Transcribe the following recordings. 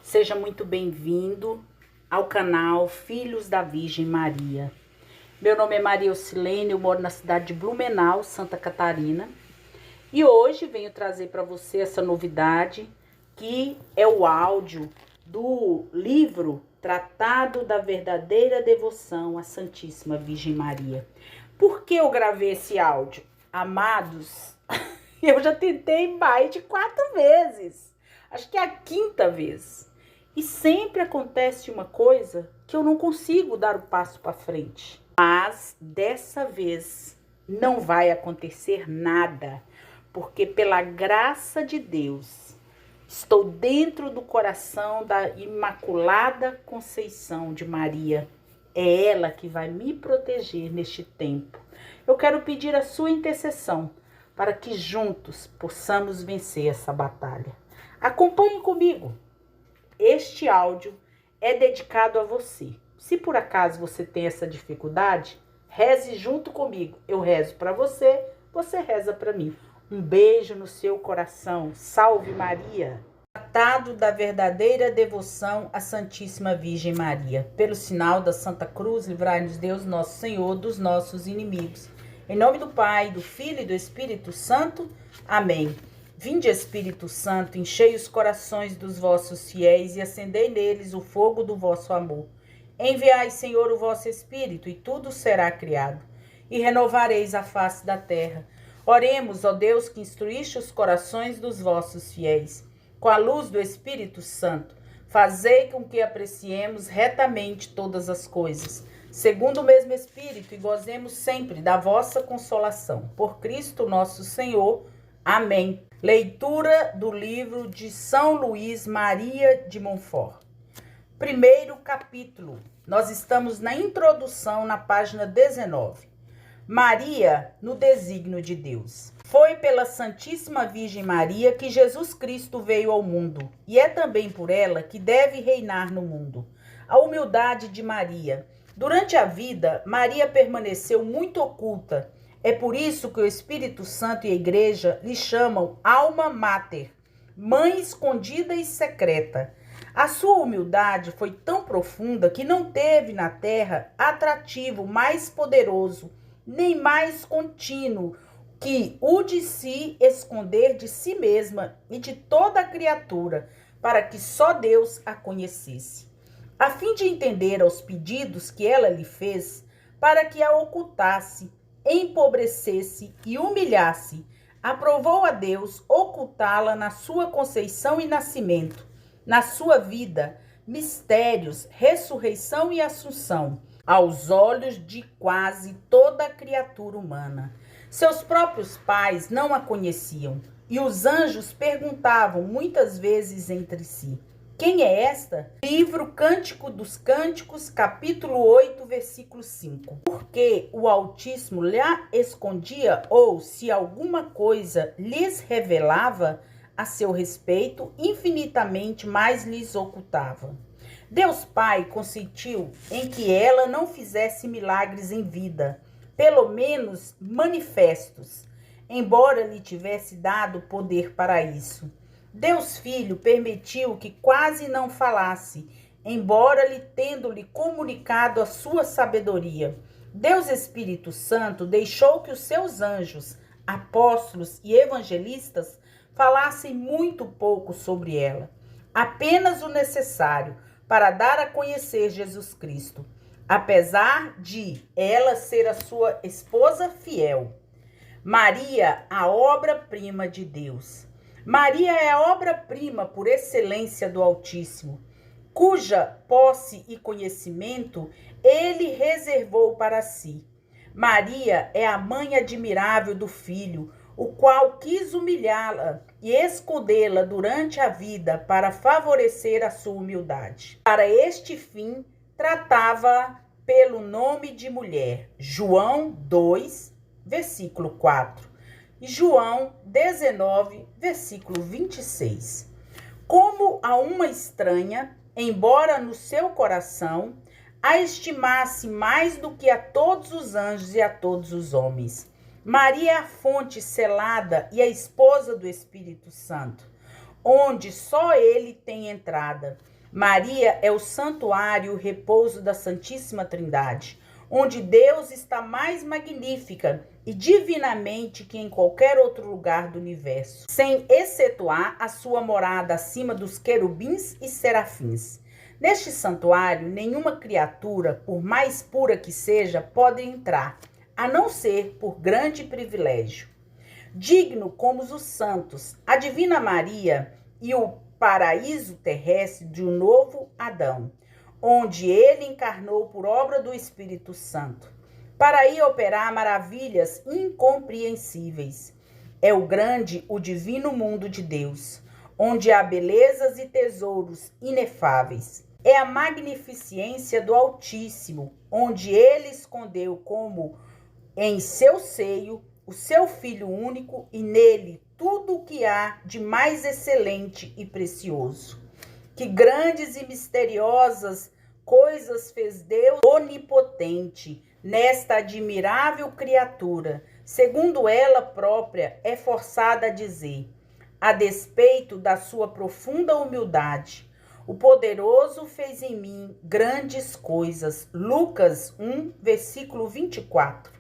Seja muito bem-vindo ao canal Filhos da Virgem Maria. Meu nome é Maria Ocilene, eu moro na cidade de Blumenau, Santa Catarina. E hoje venho trazer para você essa novidade, que é o áudio do livro Tratado da Verdadeira Devoção à Santíssima Virgem Maria. Por que eu gravei esse áudio? Amados, eu já tentei mais de 4 vezes. Acho que é a 5ª vez. E sempre acontece uma coisa que eu não consigo dar o passo para frente. Mas dessa vez não vai acontecer nada, porque pela graça de Deus estou dentro do coração da Imaculada Conceição de Maria. É ela que vai me proteger neste tempo. Eu quero pedir a sua intercessão para que juntos possamos vencer essa batalha. Acompanhe comigo. Este áudio é dedicado a você. Se por acaso você tem essa dificuldade, reze junto comigo. Eu rezo para você, você reza para mim. Um beijo no seu coração. Salve Maria! Tratado da verdadeira devoção à Santíssima Virgem Maria. Pelo sinal da Santa Cruz, livrai-nos Deus, nosso Senhor, dos nossos inimigos. Em nome do Pai, do Filho e do Espírito Santo. Amém. Vinde, Espírito Santo, enchei os corações dos vossos fiéis e acendei neles o fogo do vosso amor. Enviai, Senhor, o vosso Espírito, e tudo será criado, e renovareis a face da terra. Oremos, ó Deus, que instruíste os corações dos vossos fiéis. Com a luz do Espírito Santo, fazei com que apreciemos retamente todas as coisas, segundo o mesmo Espírito, e gozemos sempre da vossa consolação. Por Cristo nosso Senhor. Amém. Leitura do livro de São Luís Maria de Montfort. Primeiro capítulo. Nós estamos na introdução, na página 19. Maria no desígnio de Deus. Foi pela Santíssima Virgem Maria que Jesus Cristo veio ao mundo, e é também por ela que deve reinar no mundo. A humildade de Maria. Durante a vida, Maria permaneceu muito oculta. É por isso que o Espírito Santo e a Igreja lhe chamam Alma Mater, mãe escondida e secreta. A sua humildade foi tão profunda que não teve na terra atrativo mais poderoso, nem mais contínuo, que o de se esconder de si mesma e de toda a criatura, para que só Deus a conhecesse. A fim de entender aos pedidos que ela lhe fez, para que a ocultasse, empobrecesse e humilhasse, aprovou a Deus ocultá-la na sua conceição e nascimento, na sua vida, mistérios, ressurreição e assunção, aos olhos de quase toda a criatura humana. Seus próprios pais não a conheciam, e os anjos perguntavam muitas vezes entre si: quem é esta? Livro Cântico dos Cânticos, capítulo 8, versículo 5. Porque o Altíssimo lhe escondia, ou se alguma coisa lhes revelava a seu respeito, infinitamente mais lhes ocultava. Deus Pai consentiu em que ela não fizesse milagres em vida, pelo menos manifestos, embora lhe tivesse dado poder para isso. Deus Filho permitiu que quase não falasse, embora lhe tendo-lhe comunicado a sua sabedoria. Deus Espírito Santo deixou que os seus anjos, apóstolos e evangelistas falassem muito pouco sobre ela, apenas o necessário para dar a conhecer Jesus Cristo, apesar de ela ser a sua esposa fiel. Maria, a obra-prima de Deus. Maria é a obra-prima por excelência do Altíssimo, cuja posse e conhecimento ele reservou para si. Maria é a mãe admirável do Filho, o qual quis humilhá-la e escondê-la durante a vida para favorecer a sua humildade. Para este fim, tratava pelo nome de mulher. João 2, versículo 4. E João 19, versículo 26. Como a uma estranha, embora no seu coração a estimasse mais do que a todos os anjos e a todos os homens. Maria é a fonte selada e a esposa do Espírito Santo. onde só ele tem entrada. Maria é o santuário e o repouso da Santíssima Trindade, onde Deus está mais magnífica e divinamente que em qualquer outro lugar do universo, sem excetuar a sua morada acima dos querubins e serafins. Neste santuário, nenhuma criatura, por mais pura que seja, pode entrar, a não ser por grande privilégio. Digno como os santos, a Divina Maria e o paraíso terrestre de um novo Adão, onde ele encarnou por obra do Espírito Santo, para aí operar maravilhas incompreensíveis. É o grande, o divino mundo de Deus, onde há belezas e tesouros inefáveis. É a magnificência do Altíssimo, onde ele escondeu como em seu seio o seu Filho único e nele tudo o que há de mais excelente e precioso. Que grandes e misteriosas coisas fez Deus onipotente nesta admirável criatura, segundo ela própria é forçada a dizer, a despeito da sua profunda humildade. O poderoso fez em mim grandes coisas. Lucas 1, versículo 24.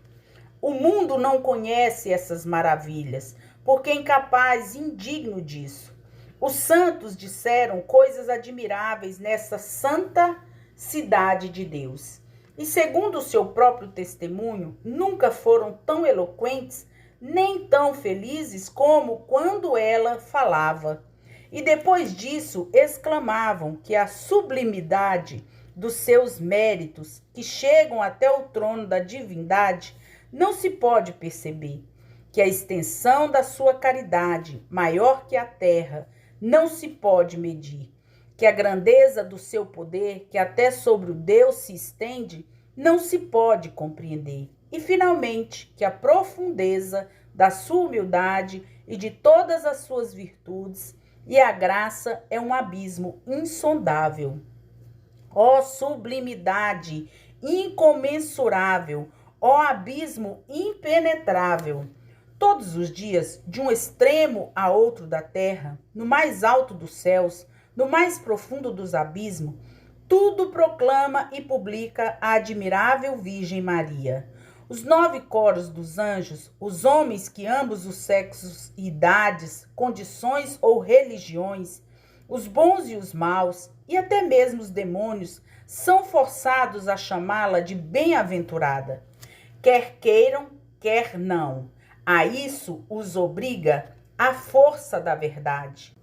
O mundo não conhece essas maravilhas, porque é incapaz e indigno disso. Os santos disseram coisas admiráveis nessa santa cidade de Deus. E segundo o seu próprio testemunho, nunca foram tão eloquentes, nem tão felizes como quando ela falava. E depois disso exclamavam que a sublimidade dos seus méritos, que chegam até o trono da divindade, não se pode perceber, que a extensão da sua caridade, maior que a terra, não se pode medir, que a grandeza do seu poder, que até sobre o Deus se estende, não se pode compreender. E, finalmente, que a profundeza da sua humildade e de todas as suas virtudes e a graça é um abismo insondável. Ó sublimidade incomensurável, ó abismo impenetrável! Todos os dias, de um extremo a outro da terra, no mais alto dos céus, no mais profundo dos abismos, tudo proclama e publica a admirável Virgem Maria. Os 9 coros dos anjos, os homens que ambos os sexos, idades, condições ou religiões, os bons e os maus, e até mesmo os demônios, são forçados a chamá-la de bem-aventurada. Quer queiram, quer não. A isso os obriga a força da verdade.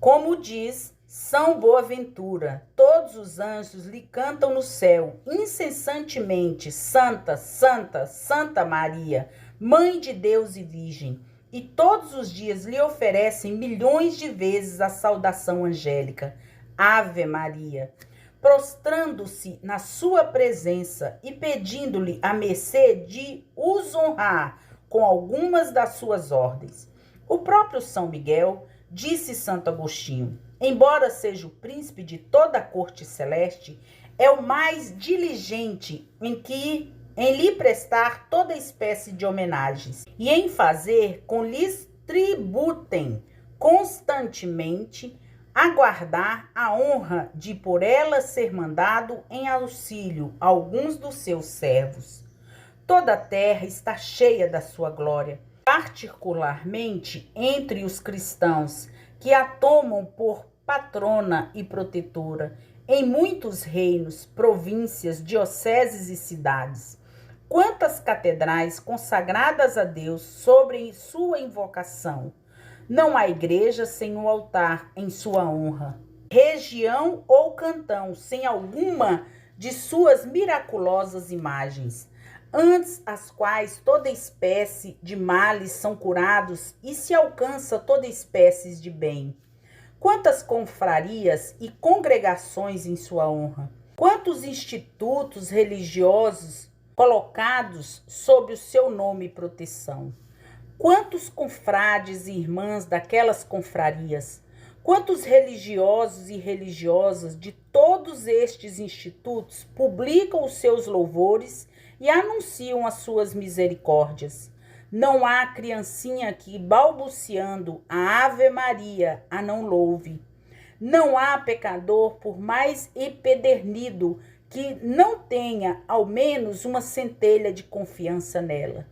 Como diz São Boaventura, todos os anjos lhe cantam no céu, incessantemente, Santa, Santa, Santa Maria, Mãe de Deus e Virgem, e todos os dias lhe oferecem milhões de vezes a saudação angélica, Ave Maria, prostrando-se na sua presença e pedindo-lhe a mercê de os honrar com algumas das suas ordens. O próprio São Miguel, disse Santo Agostinho, embora seja o príncipe de toda a corte celeste, é o mais diligente em lhe prestar toda espécie de homenagens e em fazer com lhes tributem constantemente aguardar a honra de por ela ser mandado em auxílio a alguns dos seus servos. Toda a terra está cheia da sua glória, particularmente entre os cristãos, que a tomam por patrona e protetora, em muitos reinos, províncias, dioceses e cidades. Quantas catedrais consagradas a Deus sobre sua invocação! Não há igreja sem um altar em sua honra, região ou cantão sem alguma de suas miraculosas imagens, antes as quais toda espécie de males são curados e se alcança toda espécie de bem. Quantas confrarias e congregações em sua honra! Quantos institutos religiosos colocados sob o seu nome e proteção! Quantos confrades e irmãs daquelas confrarias! Quantos religiosos e religiosas de todos estes institutos publicam os seus louvores e anunciam as suas misericórdias. Não há criancinha que, balbuciando a Ave Maria, a não louve. Não há pecador, por mais empedernido, que não tenha ao menos uma centelha de confiança nela.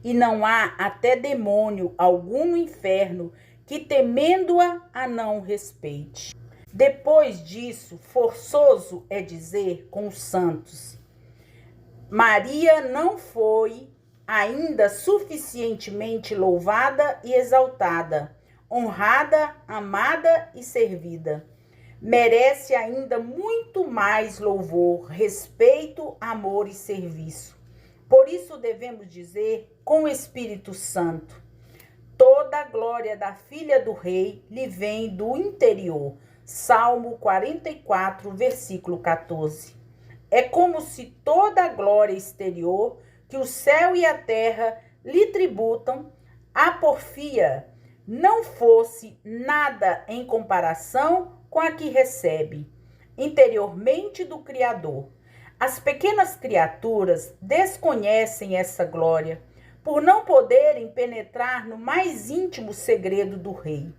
E não há até demônio algum no inferno que, temendo-a, a não respeite. Depois disso, forçoso é dizer com os santos: Maria não foi ainda suficientemente louvada e exaltada, honrada, amada e servida. Merece ainda muito mais louvor, respeito, amor e serviço. Por isso devemos dizer com o Espírito Santo: toda a glória da filha do rei lhe vem do interior. Salmo 44, versículo 14. É como se toda a glória exterior que o céu e a terra lhe tributam, a porfia, não fosse nada em comparação com a que recebe interiormente do Criador. As pequenas criaturas desconhecem essa glória por não poderem penetrar no mais íntimo segredo do Rei.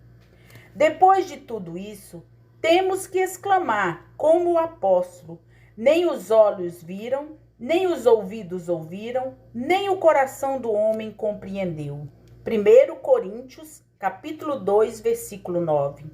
Depois de tudo isso, temos que exclamar, como o apóstolo: nem os olhos viram, nem os ouvidos ouviram, nem o coração do homem compreendeu. 1 Coríntios, capítulo 2, versículo 9.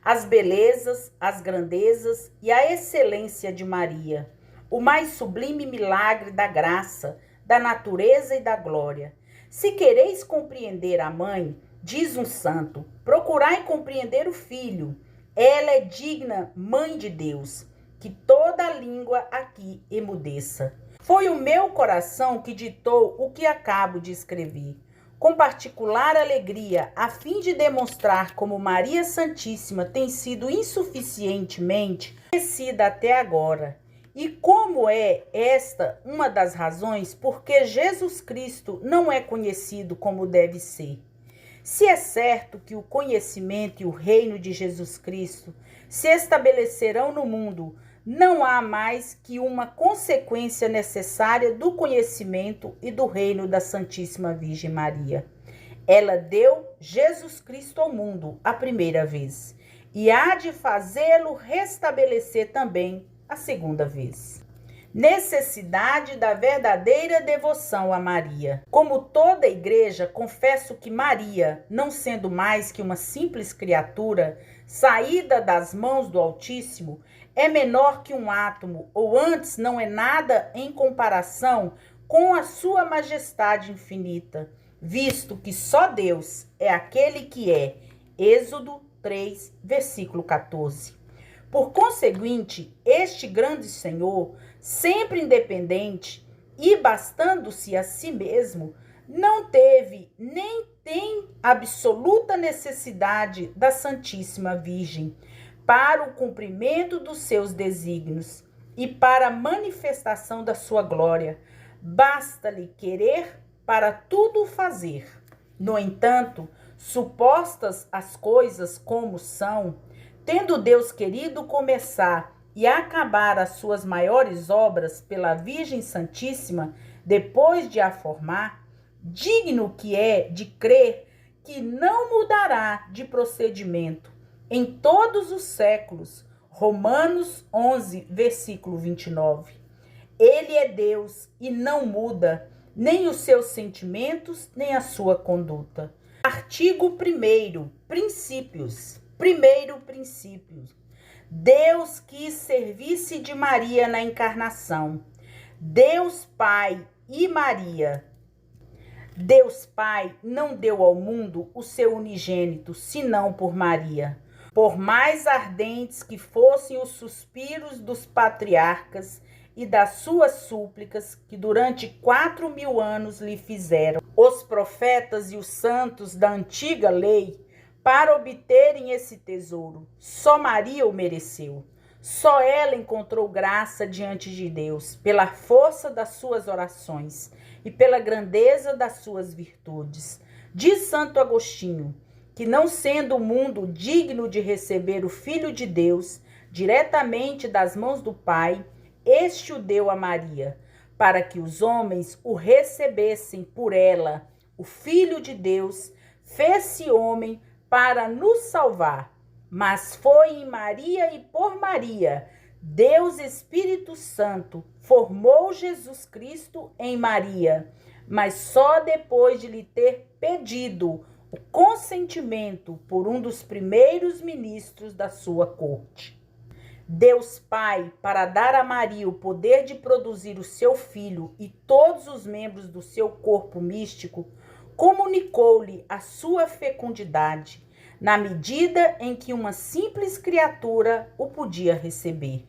As belezas, as grandezas e a excelência de Maria, o mais sublime milagre da graça, da natureza e da glória. Se quereis compreender a mãe, diz um santo, procurai compreender o filho. Ela é digna mãe de Deus, que toda a língua aqui emudeça. Foi o meu coração que ditou o que acabo de escrever, com particular alegria, a fim de demonstrar como Maria Santíssima tem sido insuficientemente conhecida até agora, e como é esta uma das razões por que Jesus Cristo não é conhecido como deve ser. Se é certo que o conhecimento e o reino de Jesus Cristo se estabelecerão no mundo, não há mais que uma consequência necessária do conhecimento e do reino da Santíssima Virgem Maria. Ela deu Jesus Cristo ao mundo a primeira vez e há de fazê-lo restabelecer também a segunda vez. Necessidade da verdadeira devoção a Maria. Como toda a igreja, confesso que Maria, não sendo mais que uma simples criatura, saída das mãos do Altíssimo, é menor que um átomo, ou antes não é nada em comparação com a sua majestade infinita, visto que só Deus é aquele que é. Êxodo 3, versículo 14. Por conseguinte, este grande Senhor, sempre independente e bastando-se a si mesmo, não teve nem tem absoluta necessidade da Santíssima Virgem para o cumprimento dos seus desígnios e para a manifestação da sua glória. Basta-lhe querer para tudo fazer. No entanto, supostas as coisas como são, tendo Deus querido começar e acabar as suas maiores obras pela Virgem Santíssima, depois de a formar, digno que é de crer que não mudará de procedimento em todos os séculos. Romanos 11, versículo 29. Ele é Deus e não muda nem os seus sentimentos, nem a sua conduta. Artigo 1º, princípios. Primeiro princípio: Deus quis servir-se de Maria na encarnação. Deus Pai e Maria. Deus Pai não deu ao mundo o seu unigênito, senão por Maria. Por mais ardentes que fossem os suspiros dos patriarcas e das suas súplicas que durante 4.000 anos lhe fizeram os profetas e os santos da antiga lei, para obterem esse tesouro, só Maria o mereceu. Só ela encontrou graça diante de Deus, pela força das suas orações e pela grandeza das suas virtudes. Diz Santo Agostinho que, não sendo o mundo digno de receber o Filho de Deus diretamente das mãos do Pai, este o deu a Maria, para que os homens o recebessem por ela, o Filho de Deus, fez-se homem para nos salvar. Mas foi em Maria e por Maria. Deus Espírito Santo formou Jesus Cristo em Maria, mas só depois de lhe ter pedido o consentimento por um dos primeiros ministros da sua corte. Deus Pai, para dar a Maria o poder de produzir o seu filho e todos os membros do seu corpo místico, comunicou-lhe a sua fecundidade, na medida em que uma simples criatura o podia receber.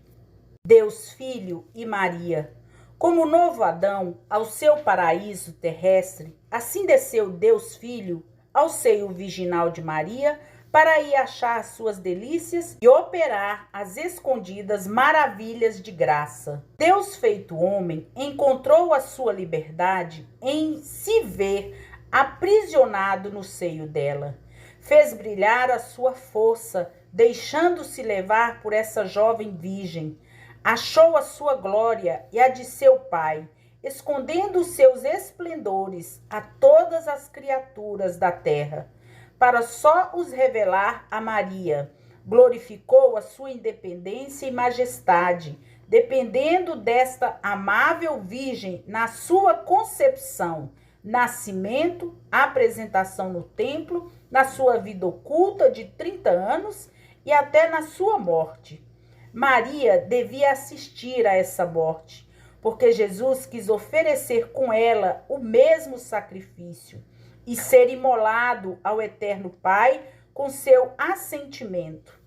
Deus Filho e Maria. Como o novo Adão ao seu paraíso terrestre, assim desceu Deus Filho ao seio virginal de Maria, para aí achar as suas delícias e operar as escondidas maravilhas de graça. Deus feito homem encontrou a sua liberdade em se ver aprisionado no seio dela. Fez brilhar a sua força, deixando-se levar por essa jovem virgem. Achou a sua glória e a de seu Pai, escondendo os seus esplendores a todas as criaturas da terra, para só os revelar a Maria. Glorificou a sua independência e majestade, dependendo desta amável virgem na sua concepção, nascimento, apresentação no templo, na sua vida oculta de 30 anos e até na sua morte. Maria devia assistir a essa morte, porque Jesus quis oferecer com ela o mesmo sacrifício e ser imolado ao eterno Pai com seu assentimento.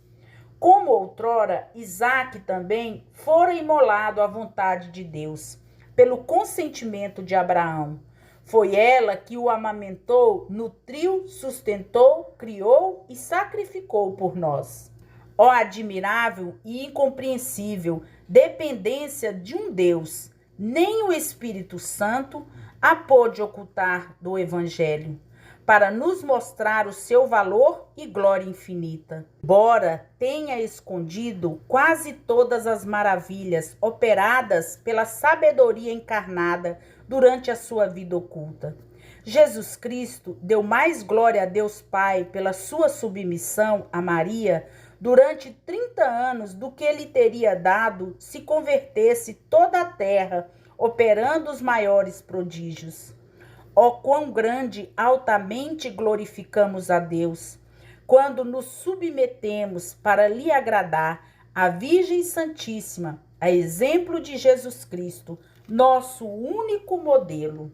Como outrora, Isaque também fora imolado à vontade de Deus, pelo consentimento de Abraão. Foi ela que o amamentou, nutriu, sustentou, criou e sacrificou por nós. Ó admirável e incompreensível dependência de um Deus, nem o Espírito Santo a pôde ocultar do Evangelho, para nos mostrar o seu valor e glória infinita. Embora tenha escondido quase todas as maravilhas operadas pela sabedoria encarnada durante a sua vida oculta, Jesus Cristo deu mais glória a Deus Pai pela sua submissão a Maria durante 30 anos do que ele teria dado se convertesse toda a terra, operando os maiores prodígios. Ó quão grande, altamente glorificamos a Deus, quando nos submetemos para lhe agradar, a Virgem Santíssima, a exemplo de Jesus Cristo, nosso único modelo.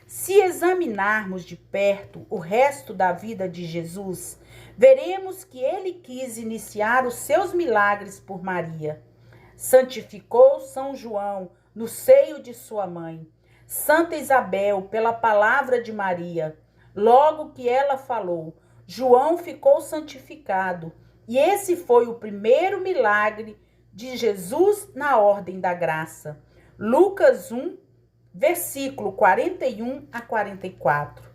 Se examinarmos de perto o resto da vida de Jesus, veremos que ele quis iniciar os seus milagres por Maria. Santificou São João no seio de sua mãe, Santa Isabel pela palavra de Maria. Logo que ela falou, João ficou santificado, e esse foi o primeiro milagre de Jesus na ordem da graça. Lucas 1, versículo 41 a 44.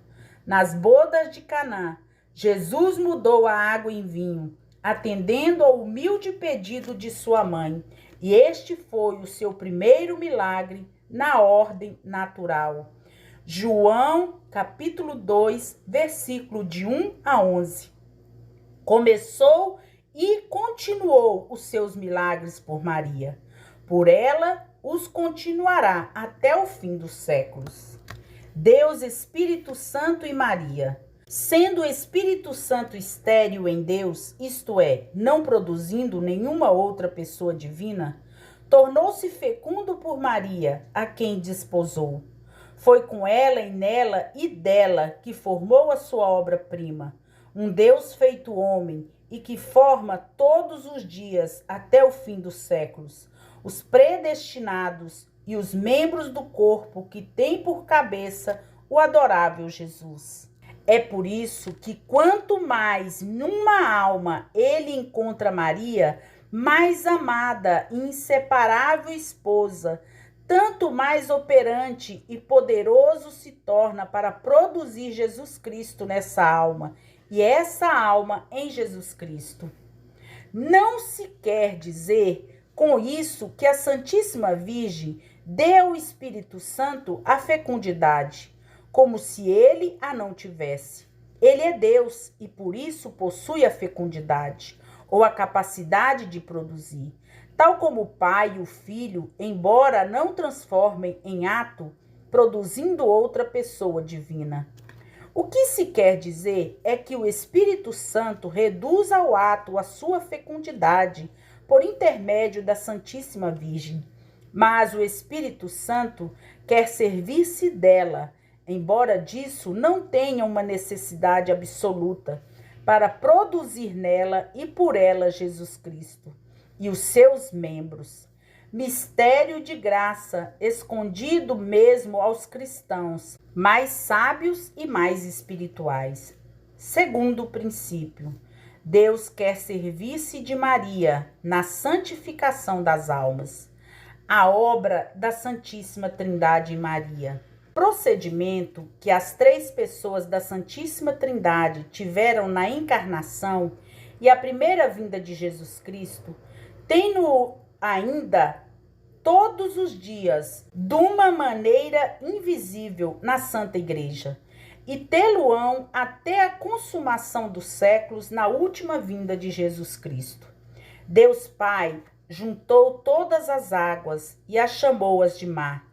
Nas bodas de Caná, Jesus mudou a água em vinho, atendendo ao humilde pedido de sua mãe, e este foi o seu primeiro milagre na ordem natural. João, capítulo 2, versículo de 1 a 11. Começou e continuou os seus milagres por Maria. Por ela os continuará até o fim dos séculos. Deus Espírito Santo e Maria. Sendo o Espírito Santo estéril em Deus, isto é, não produzindo nenhuma outra pessoa divina, tornou-se fecundo por Maria, a quem desposou. Foi com ela e nela e dela que formou a sua obra-prima, um Deus feito homem e que forma todos os dias até o fim dos séculos, os predestinados e os membros do corpo que tem por cabeça o adorável Jesus. É por isso que quanto mais numa alma ele encontra Maria, mais amada e inseparável esposa, tanto mais operante e poderoso se torna para produzir Jesus Cristo nessa alma, e essa alma em Jesus Cristo. Não se quer dizer com isso que a Santíssima Virgem deu ao Espírito Santo a fecundidade, como se ele a não tivesse. Ele é Deus e por isso possui a fecundidade, ou a capacidade de produzir. Tal como o Pai e o Filho, embora não transformem em ato, produzindo outra pessoa divina. O que se quer dizer é que o Espírito Santo reduz ao ato a sua fecundidade por intermédio da Santíssima Virgem. Mas o Espírito Santo quer servir-se dela, embora disso não tenha uma necessidade absoluta, para produzir nela e por ela Jesus Cristo e os seus membros. Mistério de graça, escondido mesmo aos cristãos, mais sábios e mais espirituais. Segundo princípio, Deus quer servir-se de Maria na santificação das almas. A obra da Santíssima Trindade em Maria. Procedimento que as três pessoas da Santíssima Trindade tiveram na encarnação e a primeira vinda de Jesus Cristo, tem-no ainda todos os dias, de uma maneira invisível na Santa Igreja, e tê-lo-ão até a consumação dos séculos na última vinda de Jesus Cristo. Deus Pai juntou todas as águas e as chamou-as de mar.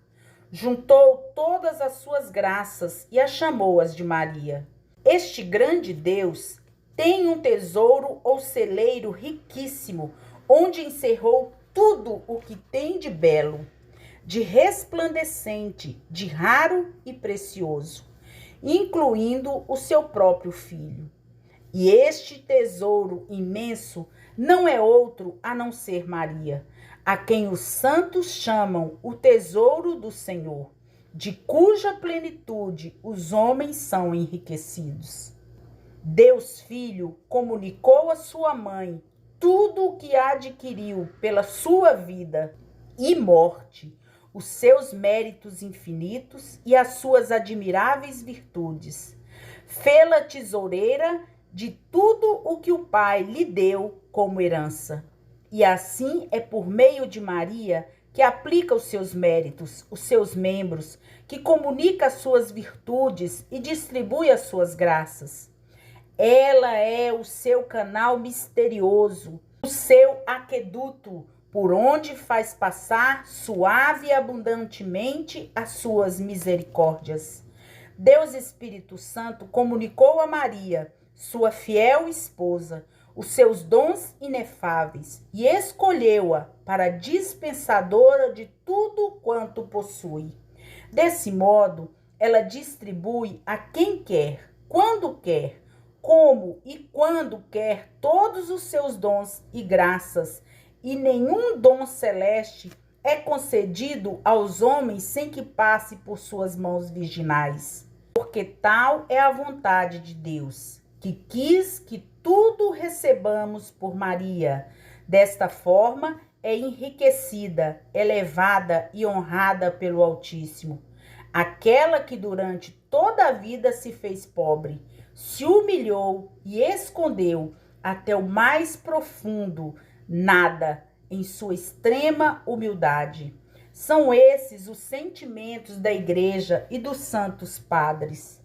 Juntou todas as suas graças e as chamou-as de Maria. Este grande Deus tem um tesouro ou celeiro riquíssimo, onde encerrou tudo o que tem de belo, de resplandecente, de raro e precioso, incluindo o seu próprio Filho. E este tesouro imenso não é outro a não ser Maria, a quem os santos chamam o tesouro do Senhor, de cuja plenitude os homens são enriquecidos. Deus Filho comunicou à sua mãe tudo o que adquiriu pela sua vida e morte, os seus méritos infinitos e as suas admiráveis virtudes. Fê-la tesoureira de tudo o que o Pai lhe deu como herança. E assim é por meio de Maria que aplica os seus méritos, os seus membros, que comunica as suas virtudes e distribui as suas graças. Ela é o seu canal misterioso, o seu aqueduto, por onde faz passar suave e abundantemente as suas misericórdias. Deus Espírito Santo comunicou a Maria, sua fiel esposa, os seus dons inefáveis e escolheu-a para dispensadora de tudo quanto possui. Desse modo, ela distribui a quem quer, quando quer, como e quando quer todos os seus dons e graças, e nenhum dom celeste é concedido aos homens sem que passe por suas mãos virginais. Porque tal é a vontade de Deus, que quis que tudo recebamos por Maria. Desta forma, é enriquecida, elevada e honrada pelo Altíssimo, aquela que durante toda a vida se fez pobre, se humilhou e escondeu até o mais profundo nada em sua extrema humildade. São esses os sentimentos da Igreja e dos santos padres.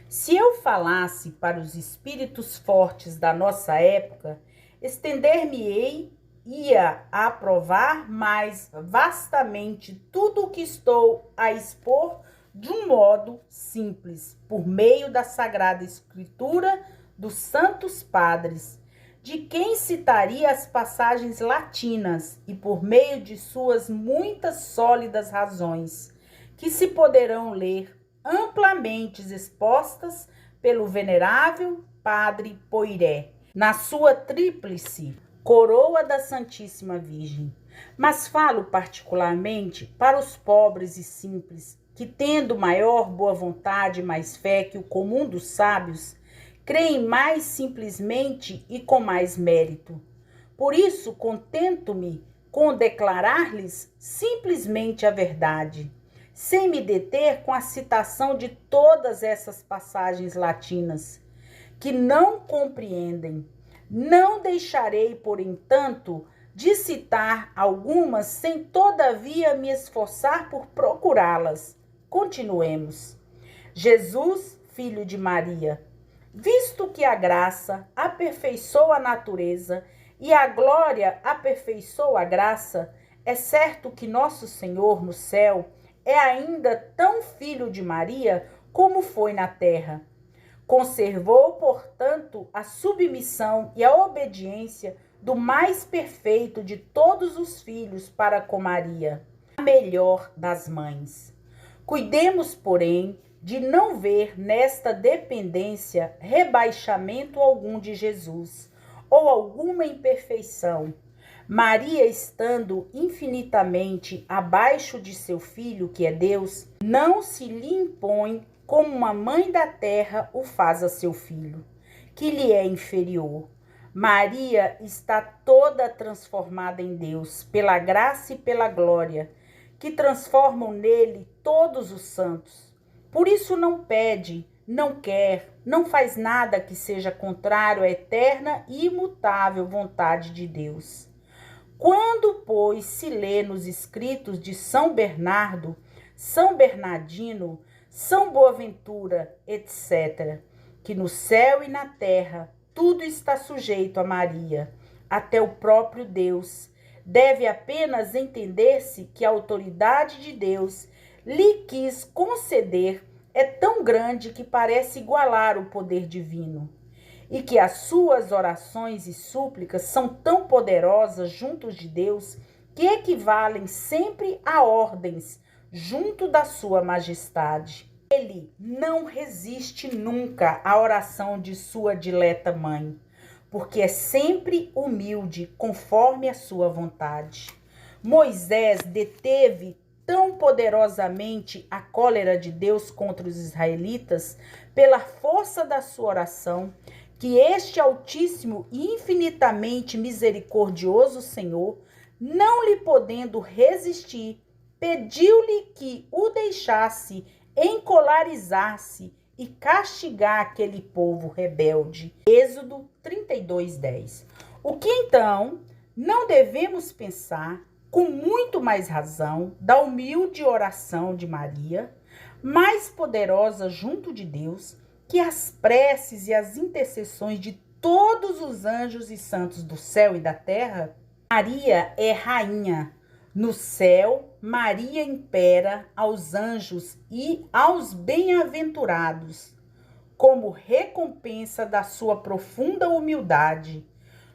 Se eu falasse para os espíritos fortes da nossa época, estender-me-ei ia a aprovar mais vastamente tudo o que estou a expor de um modo simples, por meio da Sagrada Escritura dos santos padres, de quem citaria as passagens latinas e por meio de suas muitas sólidas razões, que se poderão ler amplamente expostas pelo venerável Padre Poiré, na sua tríplice Coroa da Santíssima Virgem. Mas falo particularmente para os pobres e simples, que tendo maior boa vontade e mais fé que o comum dos sábios, creem mais simplesmente e com mais mérito. Por isso, contento-me com declarar-lhes simplesmente a verdade, sem me deter com a citação de todas essas passagens latinas, que não compreendem. Não deixarei, por entanto, de citar algumas, sem todavia me esforçar por procurá-las. Continuemos. Jesus, filho de Maria. Visto que a graça aperfeiçoa a natureza e a glória aperfeiçoa a graça, é certo que nosso Senhor no céu é ainda tão filho de Maria como foi na terra. Conservou, portanto, a submissão e a obediência do mais perfeito de todos os filhos para com Maria, a melhor das mães. Cuidemos, porém, de não ver nesta dependência rebaixamento algum de Jesus, ou alguma imperfeição. Maria, estando infinitamente abaixo de seu filho, que é Deus, não se lhe impõe como uma mãe da terra o faz a seu filho, que lhe é inferior. Maria está toda transformada em Deus, pela graça e pela glória, que transformam nele todos os santos. Por isso não pede, não quer, não faz nada que seja contrário à eterna e imutável vontade de Deus. Quando, pois, se lê nos escritos de São Bernardo, São Bernardino, São Boaventura, etc., que no céu e na terra tudo está sujeito a Maria, até o próprio Deus, deve apenas entender-se que a autoridade de Deus lhe quis conceder é tão grande que parece igualar o poder divino, e que as suas orações e súplicas são tão poderosas junto de Deus que equivalem sempre a ordens junto da sua majestade. Ele não resiste nunca à oração de sua dileta mãe, porque é sempre humilde conforme a sua vontade. Moisés deteve tão poderosamente a cólera de Deus contra os israelitas pela força da sua oração, que este Altíssimo e infinitamente misericordioso Senhor, não lhe podendo resistir, pediu-lhe que o deixasse encolarizar-se e castigar aquele povo rebelde. Êxodo 32:10. O que então não devemos pensar, com muito mais razão, da humilde oração de Maria, mais poderosa junto de Deus que as preces e as intercessões de todos os anjos e santos do céu e da terra? Maria é rainha. No céu, Maria impera aos anjos e aos bem-aventurados, como recompensa da sua profunda humildade.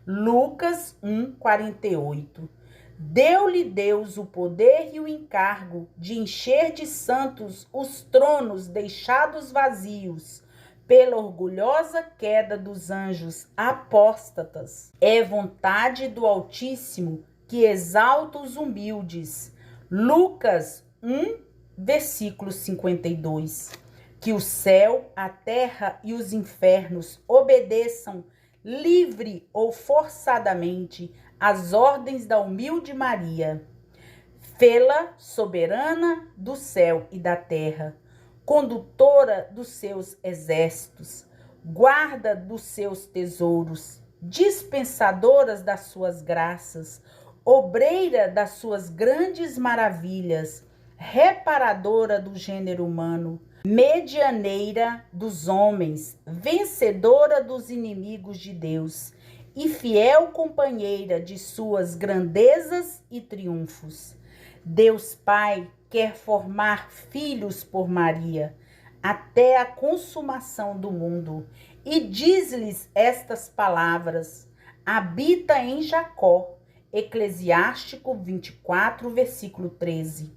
Lucas 1:48. Deu-lhe Deus o poder e o encargo de encher de santos os tronos deixados vazios pela orgulhosa queda dos anjos apóstatas. É vontade do Altíssimo que exalta os humildes. Lucas 1, versículo 52. Que o céu, a terra e os infernos obedeçam, livre ou forçadamente, às ordens da humilde Maria, fê-la soberana do céu e da terra, condutora dos seus exércitos, guarda dos seus tesouros, dispensadoras das suas graças, obreira das suas grandes maravilhas, reparadora do gênero humano, medianeira dos homens, vencedora dos inimigos de Deus e fiel companheira de suas grandezas e triunfos. Deus Pai quer formar filhos por Maria até a consumação do mundo e diz-lhes estas palavras: habita em Jacó. Eclesiástico 24, versículo 13.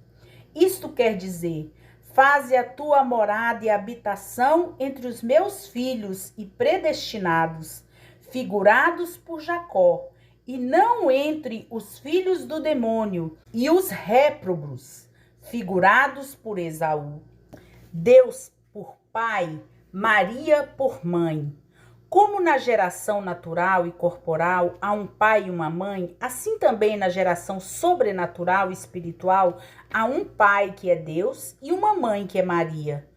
Isto quer dizer: faze a tua morada e habitação entre os meus filhos e predestinados, figurados por Jacó, e não entre os filhos do demônio e os réprobos, figurados por Esaú. Deus por pai, Maria por mãe. Como na geração natural e corporal há um pai e uma mãe, assim também na geração sobrenatural e espiritual há um pai que é Deus e uma mãe que é Maria.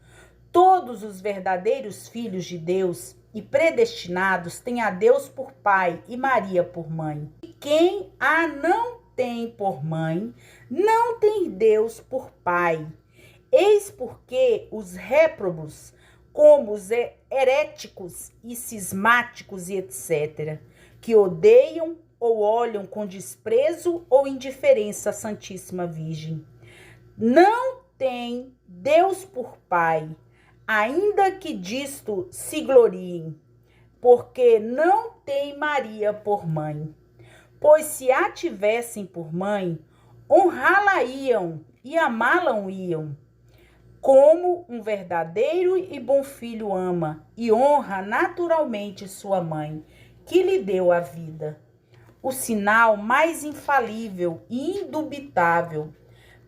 Todos os verdadeiros filhos de Deus e predestinados têm a Deus por pai e Maria por mãe. E quem a não tem por mãe, não tem Deus por pai. Eis porque os réprobos, como os heréticos e cismáticos e etc., que odeiam ou olham com desprezo ou indiferença a Santíssima Virgem, não têm Deus por Pai, ainda que disto se gloriem, porque não tem Maria por mãe. Pois se a tivessem por mãe, honrá-la-iam e amá-la-iam, como um verdadeiro e bom filho ama e honra naturalmente sua mãe, que lhe deu a vida. O sinal mais infalível e indubitável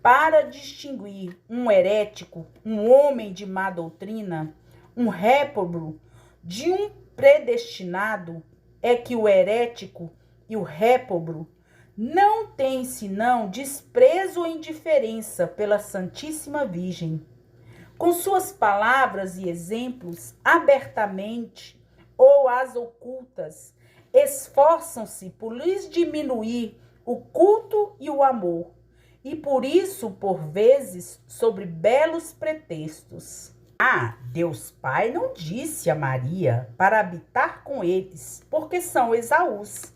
para distinguir um herético, um homem de má doutrina, um réprobo, de um predestinado, é que o herético e o réprobo não têm senão desprezo ou indiferença pela Santíssima Virgem. Com suas palavras e exemplos, abertamente ou às ocultas, esforçam-se por lhes diminuir o culto e o amor, e por isso, por vezes, sobre belos pretextos. Deus Pai não disse a Maria para habitar com eles, porque são Esaús.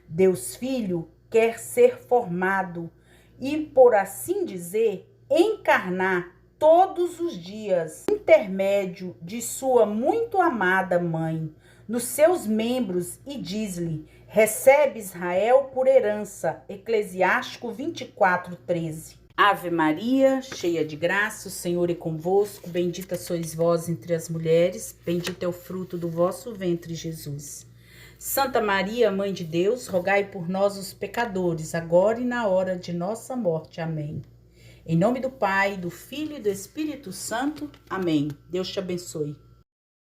Deus Filho quer ser formado e, por assim dizer, encarnar todos os dias, intermédio de sua muito amada mãe, nos seus membros, e diz-lhe: recebe Israel por herança. Eclesiástico 24:13. Ave Maria, cheia de graça, o Senhor é convosco, bendita sois vós entre as mulheres, bendito é o fruto do vosso ventre, Jesus. Santa Maria, Mãe de Deus, rogai por nós os pecadores, agora e na hora de nossa morte. Amém. Em nome do Pai, do Filho e do Espírito Santo. Amém. Deus te abençoe.